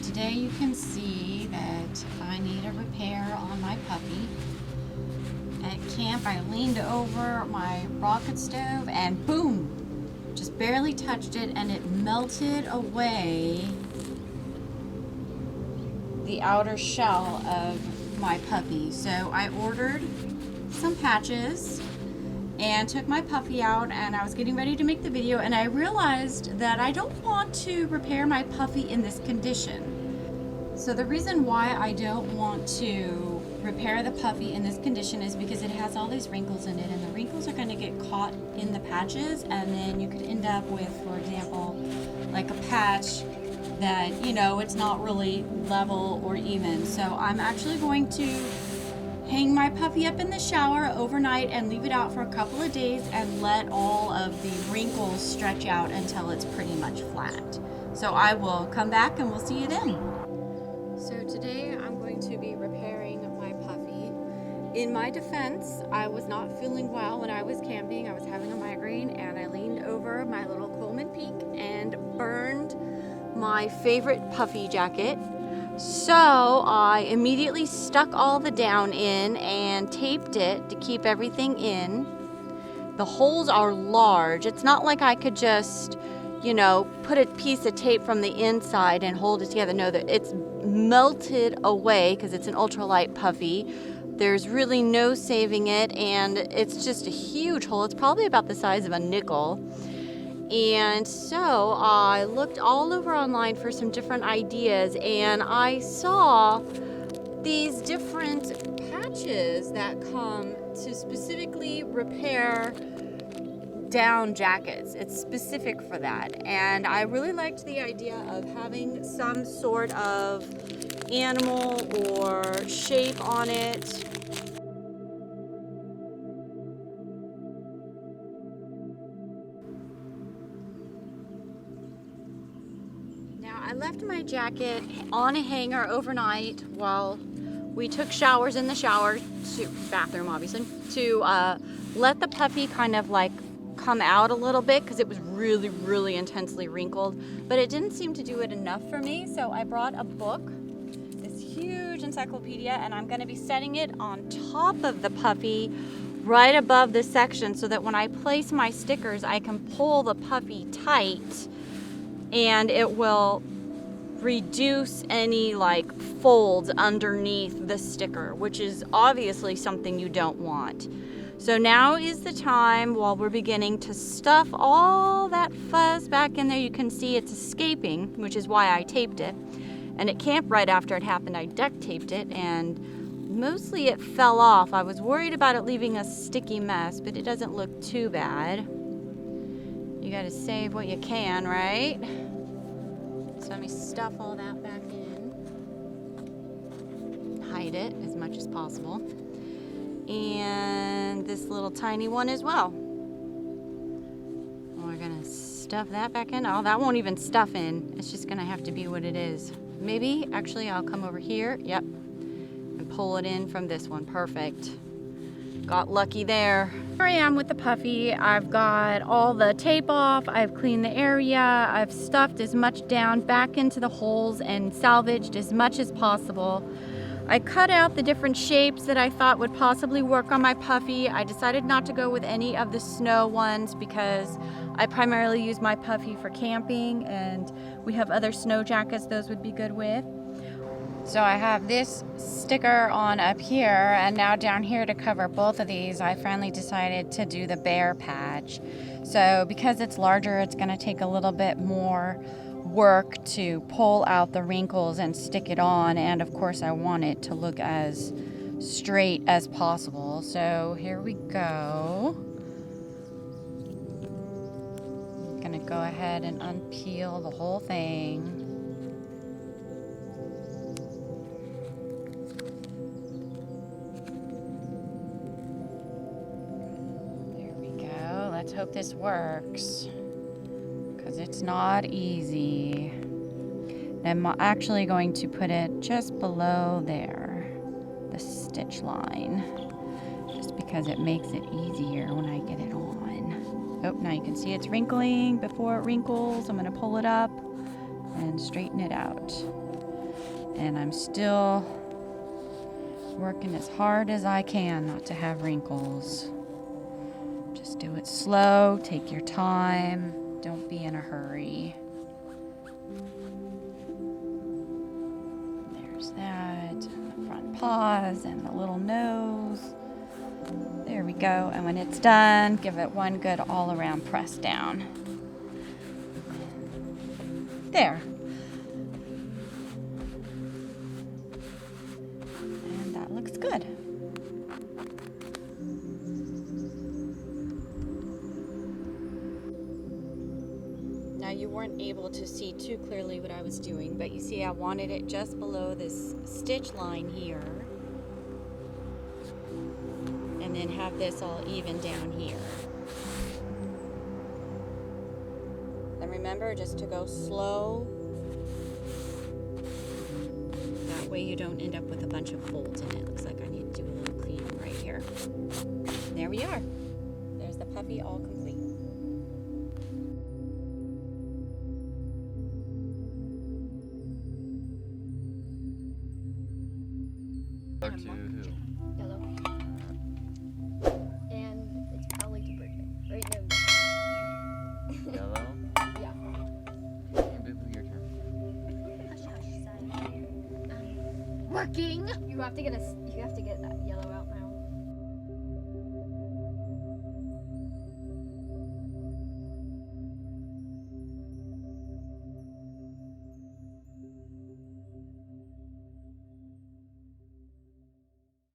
today you can see that I need a repair on my puppy. At camp, I leaned over my rocket stove and boom, just barely touched it and it melted away the outer shell of my puppy. So I ordered some patches and took my puppy out, and I was getting ready to make the video, and I realized that I don't want to repair my puppy in this condition. So the reason why I don't want to repair the puppy in this condition is because it has all these wrinkles in it, and the wrinkles are going to get caught in the patches, and then you could end up with, for example, like a patch that, you know, it's not really level or even. So I'm actually going to hang my puppy up in the shower overnight and leave it out for a couple of days and let all of the wrinkles stretch out until it's pretty much flat. So I will come back and we'll see you then. So today I'm going to be repairing my puppy. In my defense, I was not feeling well when I was camping. I was having a migraine and I leaned over my little Coleman Peak and burned my favorite puffy jacket. So I immediately stuck all the down in and taped it to keep everything in. The holes are large. It's not like I could just, you know, put a piece of tape from the inside and hold it together. No, it's melted away because it's an ultralight puffy. There's really no saving it, and it's just a huge hole. It's probably about the size of a nickel. And so I looked all over online for some different ideas, and I saw these different patches that come to specifically repair down jackets. It's specific for that. And I really liked the idea of having some sort of animal or shape on it. I left my jacket on a hanger overnight while we took showers in the bathroom obviously, to let the puppy kind of like come out a little bit because it was really, really intensely wrinkled, but it didn't seem to do it enough for me. So I brought a book, this huge encyclopedia, and I'm going to be setting it on top of the puppy right above this section so that when I place my stickers, I can pull the puppy tight and it will reduce any like folds underneath the sticker, which is obviously something you don't want. So now is the time while we're beginning to stuff all that fuzz back in there. You can see it's escaping, which is why I taped it. And at camp right after it happened, I duct taped it and mostly it fell off. I was worried about it leaving a sticky mess, but it doesn't look too bad. You gotta save what you can, right? So let me stuff all that back in, hide it as much as possible, and this little tiny one as well. We're gonna stuff that back in. Oh, that won't even stuff in. It's just gonna have to be what it is. Maybe, actually, I'll come over here, yep, and pull it in from this one. Perfect. Got lucky there. Here I am with the puppy. I've got all the tape off. I've cleaned the area. I've stuffed as much down back into the holes and salvaged as much as possible. I cut out the different shapes that I thought would possibly work on my puppy. I decided not to go with any of the snow ones because I primarily use my puppy for camping, and we have other snow jackets those would be good with. So I have this sticker on up here, and now down here to cover both of these, I finally decided to do the bear patch. So because it's larger, it's going to take a little bit more work to pull out the wrinkles and stick it on, and of course I want it to look as straight as possible. So here we go. I'm going to go ahead and unpeel the whole thing. Let's hope this works, because it's not easy. I'm actually going to put it just below there, the stitch line, just because it makes it easier when I get it on. Oh, now you can see it's wrinkling before it wrinkles. I'm going to pull it up and straighten it out. And I'm still working as hard as I can not to have wrinkles. Just do it slow, take your time, don't be in a hurry. There's that, the front paws and the little nose. There we go, and when it's done, give it one good all-around press down. There. And that looks good. Now you weren't able to see too clearly what I was doing, but you see I wanted it just below this stitch line here. And then have this all even down here. And remember just to go slow. That way you don't end up with a bunch of folds in it. Looks like I need to do a little cleaning right here. There we are. There's the puppy all complete. To who? Yellow. And it's probably to Bridget. Right now. Yellow? Yeah. Okay, Boo Boo, your turn. Working. You have to get